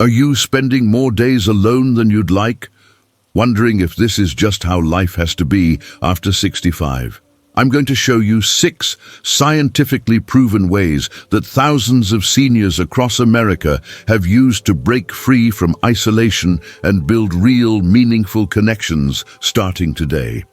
Are you spending more days alone than you'd like? Wondering if this is just how life has to be after 65? I'm going to show you 6 scientifically proven ways that thousands of seniors across America have used to break free from isolation and build real, meaningful connections starting today.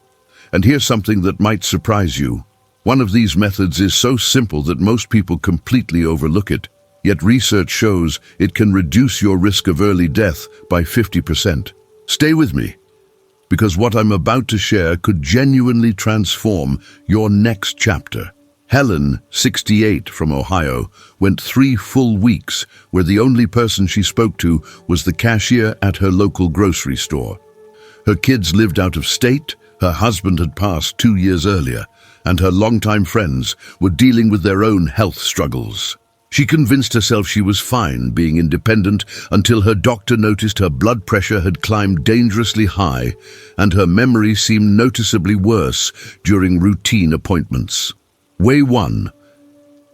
And here's something that might surprise you. One of these methods is so simple that most people completely overlook it. Yet research shows it can reduce your risk of early death by 50%. Stay with me, because what I'm about to share could genuinely transform your next chapter. Helen, 68, from Ohio, went 3 full weeks where the only person she spoke to was the cashier at her local grocery store. Her kids lived out of state, her husband had passed 2 years earlier, and her longtime friends were dealing with their own health struggles. She convinced herself she was fine being independent until her doctor noticed her blood pressure had climbed dangerously high and her memory seemed noticeably worse during routine appointments. Way 1.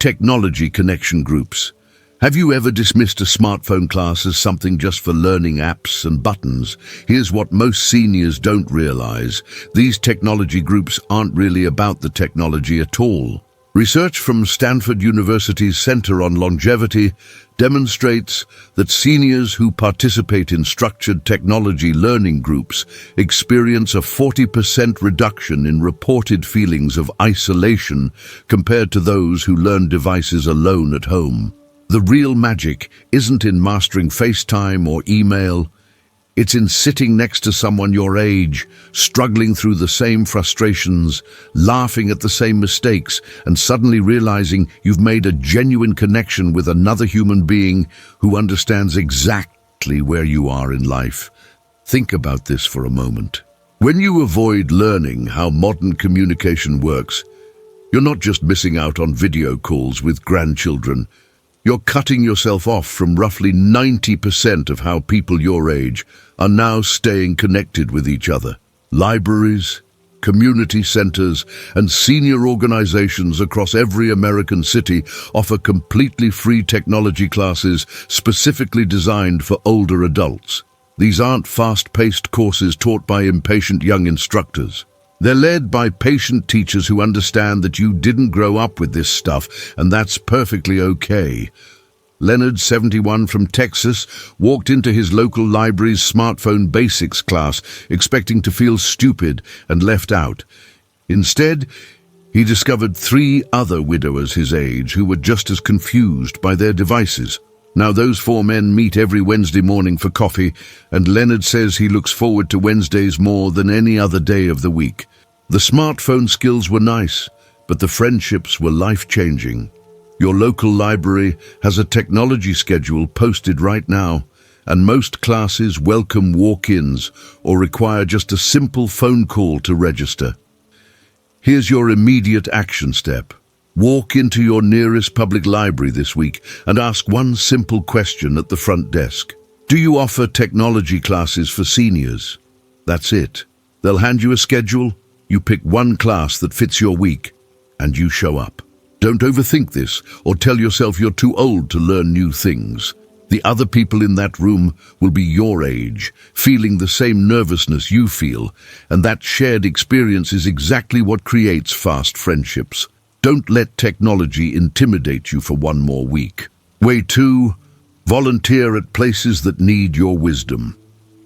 Technology connection groups. Have you ever dismissed a smartphone class as something just for learning apps and buttons? Here's what most seniors don't realize. These technology groups aren't really about the technology at all. Research from Stanford University's Center on Longevity demonstrates that seniors who participate in structured technology learning groups experience a 40% reduction in reported feelings of isolation compared to those who learn devices alone at home. The real magic isn't in mastering FaceTime or email. It's in sitting next to someone your age, struggling through the same frustrations, laughing at the same mistakes, and suddenly realizing you've made a genuine connection with another human being who understands exactly where you are in life. Think about this for a moment. When you avoid learning how modern communication works, you're not just missing out on video calls with grandchildren. You're cutting yourself off from roughly 90% of how people your age are now staying connected with each other. Libraries, community centers, and senior organizations across every American city offer completely free technology classes specifically designed for older adults. These aren't fast-paced courses taught by impatient young instructors. They're led by patient teachers who understand that you didn't grow up with this stuff, and that's perfectly okay. Leonard, 71, from Texas, walked into his local library's smartphone basics class expecting to feel stupid and left out. Instead, he discovered 3 other widowers his age who were just as confused by their devices. Now those 4 men meet every Wednesday morning for coffee, and Leonard says he looks forward to Wednesdays more than any other day of the week. The smartphone skills were nice, but the friendships were life-changing. Your local library has a technology schedule posted right now, and most classes welcome walk-ins or require just a simple phone call to register. Here's your immediate action step. Walk into your nearest public library this week and ask one simple question at the front desk. Do you offer technology classes for seniors? That's it. They'll hand you a schedule, you pick one class that fits your week, and you show up. Don't overthink this or tell yourself you're too old to learn new things. The other people in that room will be your age, feeling the same nervousness you feel, and that shared experience is exactly what creates fast friendships. Don't let technology intimidate you for one more week. Way 2, volunteer at places that need your wisdom.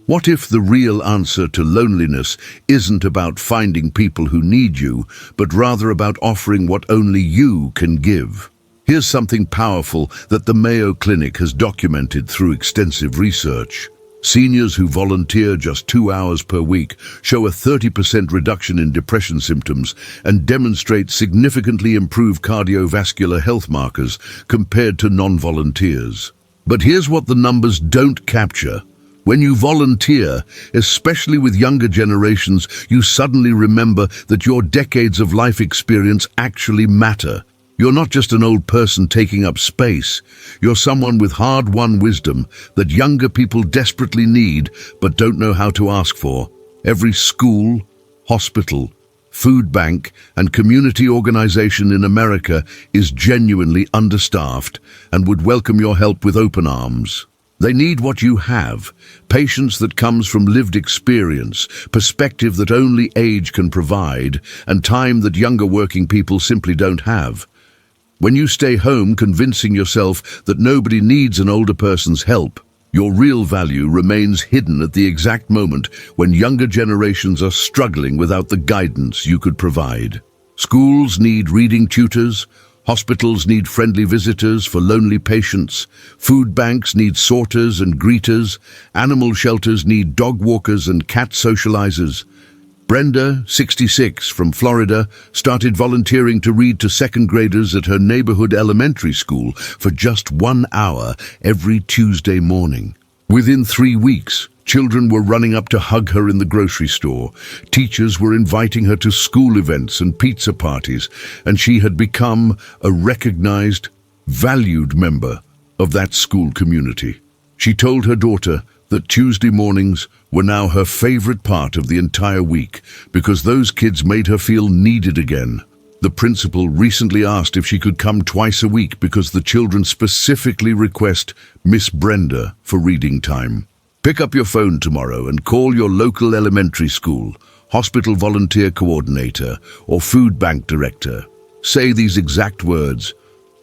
What if the real answer to loneliness isn't about finding people who need you, but rather about offering what only you can give? Here's something powerful that the Mayo Clinic has documented through extensive research. Seniors who volunteer just 2 hours per week show a 30% reduction in depression symptoms and demonstrate significantly improved cardiovascular health markers compared to non-volunteers. But here's what the numbers don't capture. When you volunteer, especially with younger generations, you suddenly remember that your decades of life experience actually matter. You're not just an old person taking up space. You're someone with hard-won wisdom that younger people desperately need but don't know how to ask for. Every school, hospital, food bank, and community organization in America is genuinely understaffed and would welcome your help with open arms. They need what you have, patience that comes from lived experience, perspective that only age can provide, and time that younger working people simply don't have. When you stay home convincing yourself that nobody needs an older person's help, your real value remains hidden at the exact moment when younger generations are struggling without the guidance you could provide. Schools need reading tutors. Hospitals need friendly visitors for lonely patients. Food banks need sorters and greeters. Animal shelters need dog walkers and cat socializers. Brenda, 66, from Florida, started volunteering to read to second graders at her neighborhood elementary school for just 1 hour every Tuesday morning. Within 3 weeks, children were running up to hug her in the grocery store. Teachers were inviting her to school events and pizza parties, and she had become a recognized, valued member of that school community. She told her daughter that Tuesday mornings were now her favorite part of the entire week because those kids made her feel needed again. The principal recently asked if she could come twice a week because the children specifically request Miss Brenda for reading time. Pick up your phone tomorrow and call your local elementary school, hospital volunteer coordinator, or food bank director. Say these exact words: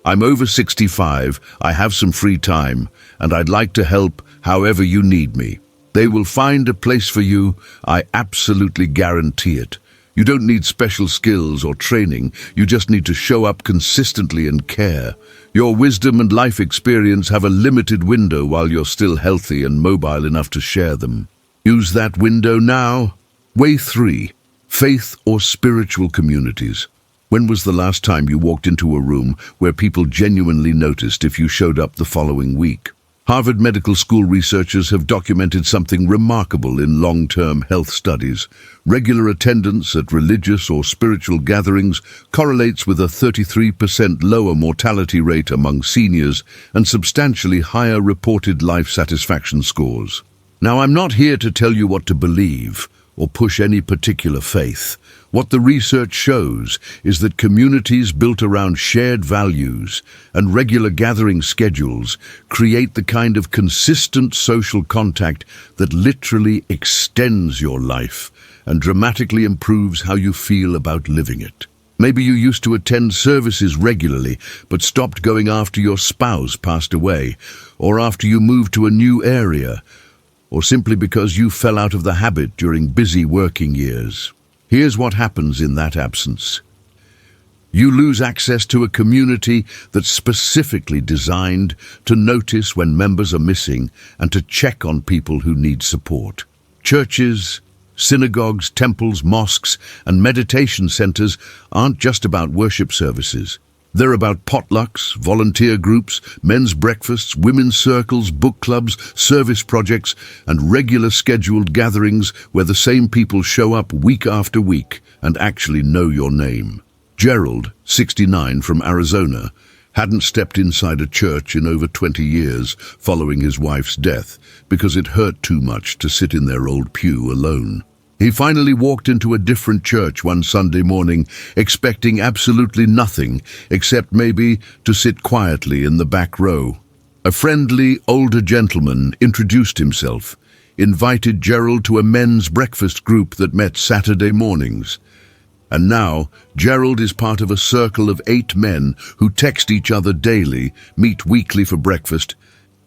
"I'm over 65, I have some free time, and I'd like to help however you need me." They will find a place for you, I absolutely guarantee it. You don't need special skills or training, you just need to show up consistently and care. Your wisdom and life experience have a limited window while you're still healthy and mobile enough to share them. Use that window now. Way 3. Faith or spiritual communities. When was the last time you walked into a room where people genuinely noticed if you showed up the following week? Harvard Medical School researchers have documented something remarkable in long-term health studies. Regular attendance at religious or spiritual gatherings correlates with a 33% lower mortality rate among seniors and substantially higher reported life satisfaction scores. Now, I'm not here to tell you what to believe or push any particular faith. What the research shows is that communities built around shared values and regular gathering schedules create the kind of consistent social contact that literally extends your life and dramatically improves how you feel about living it. Maybe you used to attend services regularly, but stopped going after your spouse passed away, or after you moved to a new area, or simply because you fell out of the habit during busy working years. Here's what happens in that absence. You lose access to a community that's specifically designed to notice when members are missing and to check on people who need support. Churches, synagogues, temples, mosques, and meditation centers aren't just about worship services. They're about potlucks, volunteer groups, men's breakfasts, women's circles, book clubs, service projects, and regular scheduled gatherings where the same people show up week after week and actually know your name. Gerald, 69, from Arizona, hadn't stepped inside a church in over 20 years following his wife's death because it hurt too much to sit in their old pew alone. He finally walked into a different church one Sunday morning, expecting absolutely nothing except maybe to sit quietly in the back row. A friendly, older gentleman introduced himself, invited Gerald to a men's breakfast group that met Saturday mornings. And now, Gerald is part of a circle of 8 men who text each other daily, meet weekly for breakfast,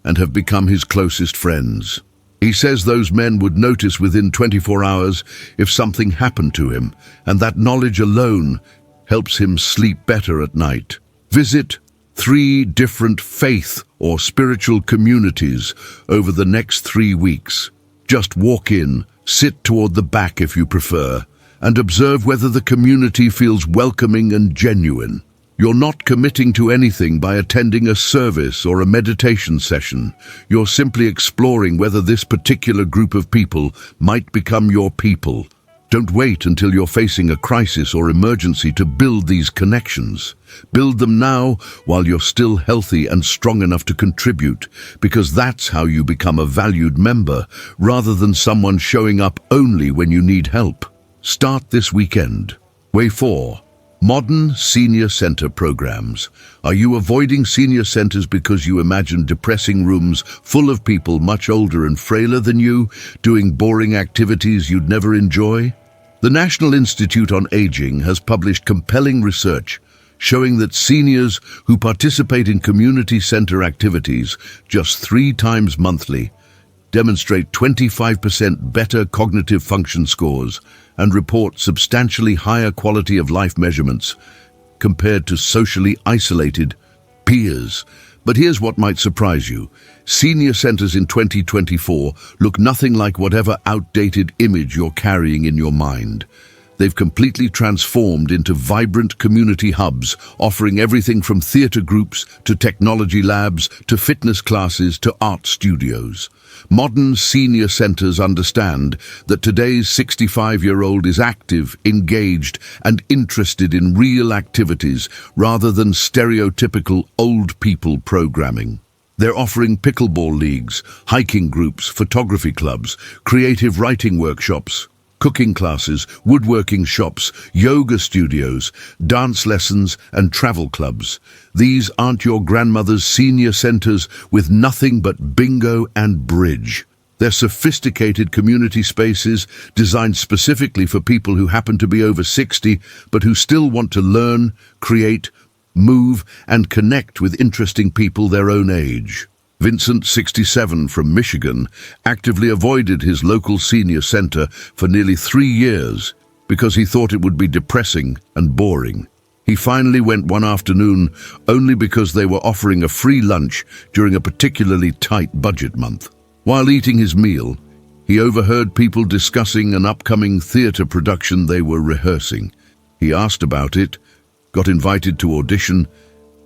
and have become his closest friends. He says those men would notice within 24 hours if something happened to him, and that knowledge alone helps him sleep better at night. Visit 3 different faith or spiritual communities over the next 3 weeks. Just walk in, sit toward the back if you prefer, and observe whether the community feels welcoming and genuine. You're not committing to anything by attending a service or a meditation session. You're simply exploring whether this particular group of people might become your people. Don't wait until you're facing a crisis or emergency to build these connections. Build them now while you're still healthy and strong enough to contribute, because that's how you become a valued member, rather than someone showing up only when you need help. Start this weekend. Way 4. Modern senior center programs. Are you avoiding senior centers because you imagine depressing rooms full of people much older and frailer than you, doing boring activities you'd never enjoy? The National Institute on Aging has published compelling research showing that seniors who participate in community center activities just 3 times monthly demonstrate 25% better cognitive function scores and report substantially higher quality of life measurements compared to socially isolated peers. But here's what might surprise you. Senior centers in 2024 look nothing like whatever outdated image you're carrying in your mind. They've completely transformed into vibrant community hubs, offering everything from theater groups to technology labs to fitness classes to art studios. Modern senior centers understand that today's 65-year-old is active, engaged, and interested in real activities rather than stereotypical old people programming. They're offering pickleball leagues, hiking groups, photography clubs, creative writing workshops, cooking classes, woodworking shops, yoga studios, dance lessons, and travel clubs. These aren't your grandmother's senior centers with nothing but bingo and bridge. They're sophisticated community spaces designed specifically for people who happen to be over 60, but who still want to learn, create, move, and connect with interesting people their own age. Vincent, 67, from Michigan, actively avoided his local senior center for nearly 3 years because he thought it would be depressing and boring. He finally went one afternoon only because they were offering a free lunch during a particularly tight budget month. While eating his meal, he overheard people discussing an upcoming theater production they were rehearsing. He asked about it, got invited to audition,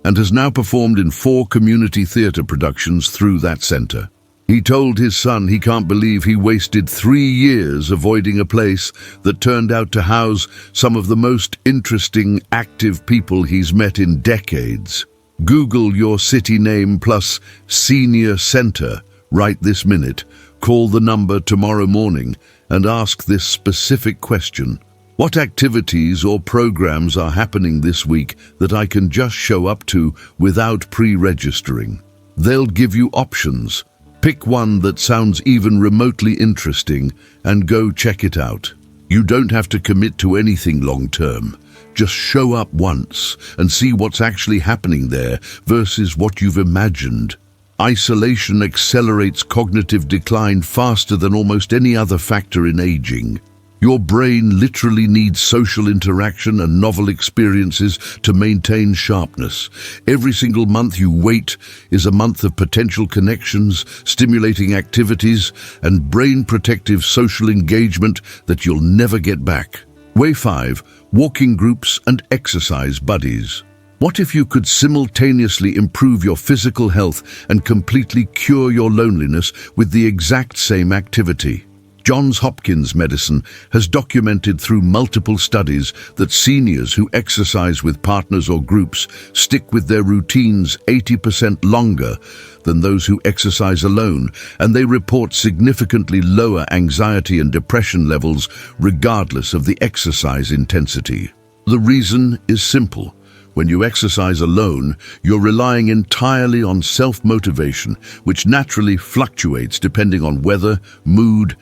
and has now performed in 4 community theater productions through that center. He told his son he can't believe he wasted 3 years avoiding a place that turned out to house some of the most interesting, active people he's met in decades. Google your city name plus senior center right this minute, call the number tomorrow morning, and ask this specific question. What activities or programs are happening this week that I can just show up to without pre-registering? They'll give you options. Pick one that sounds even remotely interesting and go check it out. You don't have to commit to anything long-term. Just show up once and see what's actually happening there versus what you've imagined. Isolation accelerates cognitive decline faster than almost any other factor in aging. Your brain literally needs social interaction and novel experiences to maintain sharpness. Every single month you wait is a month of potential connections, stimulating activities, and brain-protective social engagement that you'll never get back. Way 5. Walking groups and exercise buddies. What if you could simultaneously improve your physical health and completely cure your loneliness with the exact same activity? Johns Hopkins Medicine has documented through multiple studies that seniors who exercise with partners or groups stick with their routines 80% longer than those who exercise alone, and they report significantly lower anxiety and depression levels regardless of the exercise intensity. The reason is simple. When you exercise alone, you're relying entirely on self-motivation, which naturally fluctuates depending on weather, mood,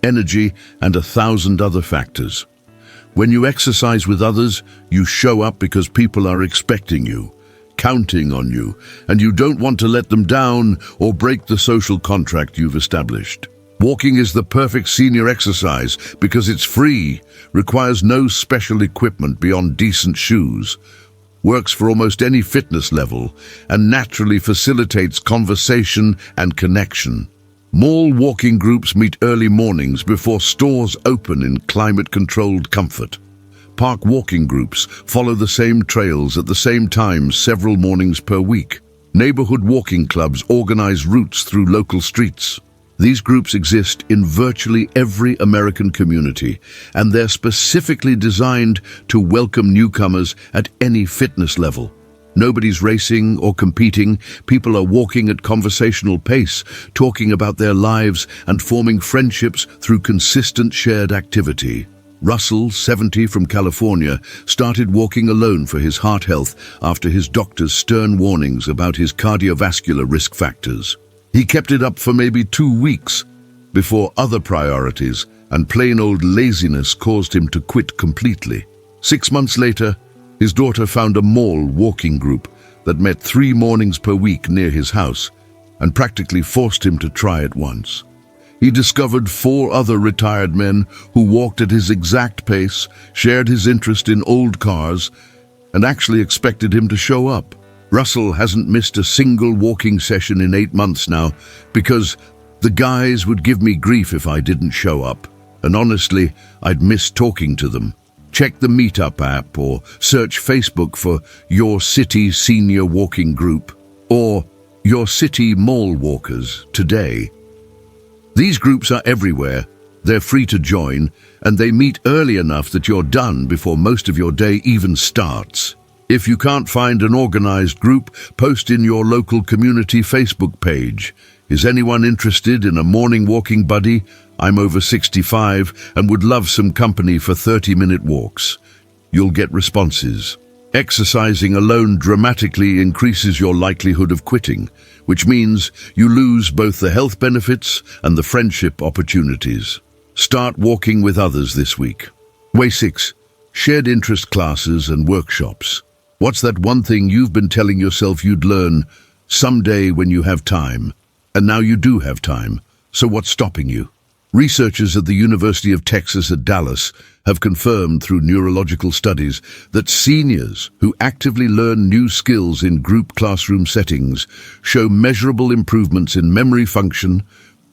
energy, and 1,000 other factors. When you exercise with others, you show up because people are expecting you, counting on you, and you don't want to let them down or break the social contract you've established. Walking is the perfect senior exercise because it's free, requires no special equipment beyond decent shoes, works for almost any fitness level, and naturally facilitates conversation and connection. Mall walking groups meet early mornings before stores open in climate-controlled comfort. Park walking groups follow the same trails at the same time several mornings per week. Neighborhood walking clubs organize routes through local streets. These groups exist in virtually every American community, and they're specifically designed to welcome newcomers at any fitness level. Nobody's racing or competing. People are walking at conversational pace, talking about their lives and forming friendships through consistent shared activity. Russell, 70, from California, started walking alone for his heart health after his doctor's stern warnings about his cardiovascular risk factors. He kept it up for maybe 2 weeks before other priorities and plain old laziness caused him to quit completely. 6 months later, his daughter found a mall walking group that met 3 mornings per week near his house and practically forced him to try it once. He discovered 4 other retired men who walked at his exact pace, shared his interest in old cars, and actually expected him to show up. Russell hasn't missed a single walking session in 8 months now because the guys would give me grief if I didn't show up. And honestly, I'd miss talking to them. Check the Meetup app or search Facebook for Your City Senior Walking Group or Your City Mall Walkers today. These groups are everywhere, they're free to join, and they meet early enough that you're done before most of your day even starts. If you can't find an organized group, post in your local community Facebook page. Is anyone interested in a morning walking buddy? I'm over 65 and would love some company for 30-minute walks. You'll get responses. Exercising alone dramatically increases your likelihood of quitting, which means you lose both the health benefits and the friendship opportunities. Start walking with others this week. Way 6. Shared interest classes and workshops. What's that one thing you've been telling yourself you'd learn someday when you have time? And now you do have time, so what's stopping you? Researchers at the University of Texas at Dallas have confirmed through neurological studies that seniors who actively learn new skills in group classroom settings show measurable improvements in memory function,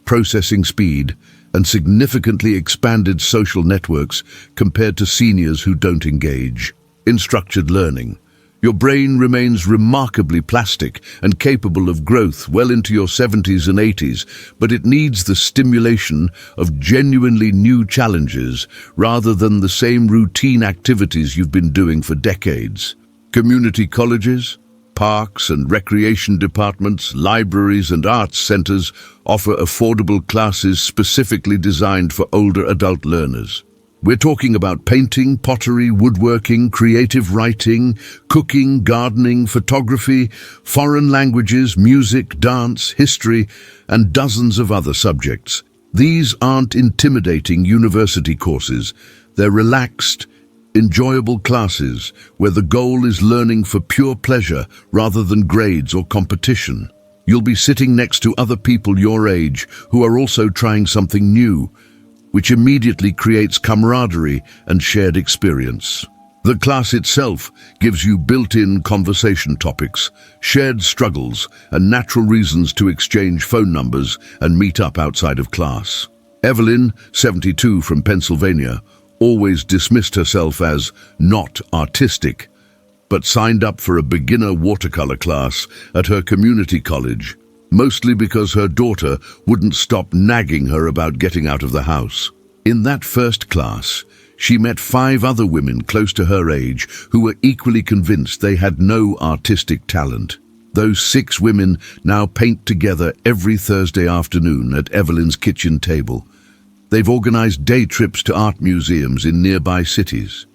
processing speed, and significantly expanded social networks compared to seniors who don't engage in structured learning. Your brain remains remarkably plastic and capable of growth well into your 70s and 80s, but it needs the stimulation of genuinely new challenges rather than the same routine activities you've been doing for decades. Community colleges, parks and recreation departments, libraries and arts centers offer affordable classes specifically designed for older adult learners. We're talking about painting, pottery, woodworking, creative writing, cooking, gardening, photography, foreign languages, music, dance, history, and dozens of other subjects. These aren't intimidating university courses. They're relaxed, enjoyable classes where the goal is learning for pure pleasure rather than grades or competition. You'll be sitting next to other people your age who are also trying something new, which immediately creates camaraderie and shared experience. The class itself gives you built-in conversation topics, shared struggles, and natural reasons to exchange phone numbers and meet up outside of class. Evelyn, 72, from Pennsylvania, always dismissed herself as not artistic, but signed up for a beginner watercolor class at her community college, mostly because her daughter wouldn't stop nagging her about getting out of the house. In that first class, she met 5 other women close to her age who were equally convinced they had no artistic talent. Those 6 women now paint together every Thursday afternoon at Evelyn's kitchen table. They've organized day trips to art museums in nearby cities.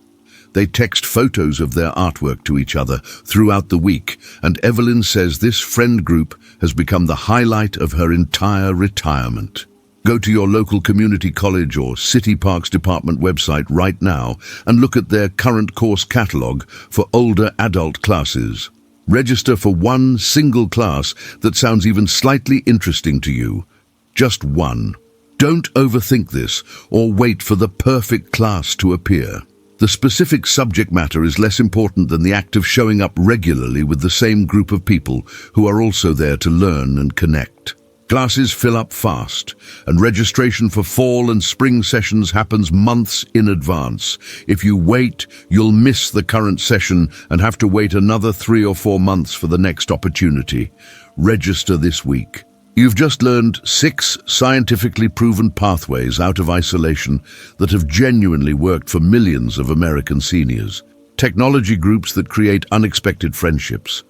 They text photos of their artwork to each other throughout the week, and Evelyn says this friend group has become the highlight of her entire retirement. Go to your local community college or city parks department website right now and look at their current course catalog for older adult classes. Register for one single class that sounds even slightly interesting to you. Just one. Don't overthink this or wait for the perfect class to appear. The specific subject matter is less important than the act of showing up regularly with the same group of people who are also there to learn and connect. Classes fill up fast, and registration for fall and spring sessions happens months in advance. If you wait, you'll miss the current session and have to wait another 3 or 4 months for the next opportunity. Register this week. You've just learned 6 scientifically proven pathways out of isolation that have genuinely worked for millions of American seniors. Technology groups that create unexpected friendships,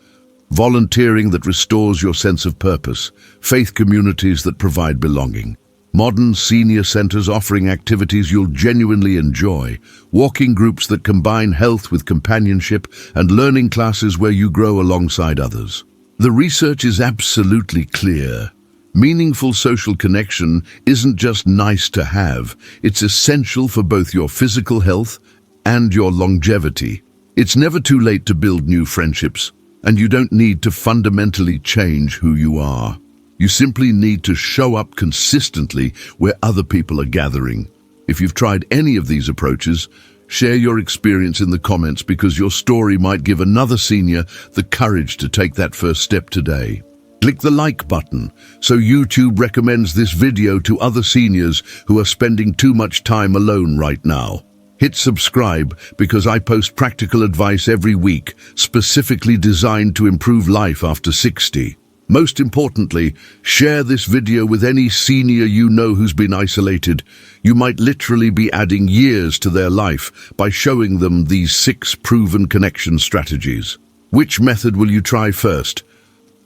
volunteering that restores your sense of purpose, faith communities that provide belonging. Modern senior centers offering activities you'll genuinely enjoy, walking groups that combine health with companionship, and learning classes where you grow alongside others. The research is absolutely clear. Meaningful social connection isn't just nice to have, it's essential for both your physical health and your longevity. It's never too late to build new friendships, and you don't need to fundamentally change who you are. You simply need to show up consistently where other people are gathering. If you've tried any of these approaches, share your experience in the comments because your story might give another senior the courage to take that first step today. Click the like button so YouTube recommends this video to other seniors who are spending too much time alone right now. Hit subscribe because I post practical advice every week, specifically designed to improve life after 60. Most importantly, share this video with any senior you know who's been isolated. You might literally be adding years to their life by showing them these 6 proven connection strategies. Which method will you try first?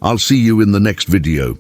I'll see you in the next video.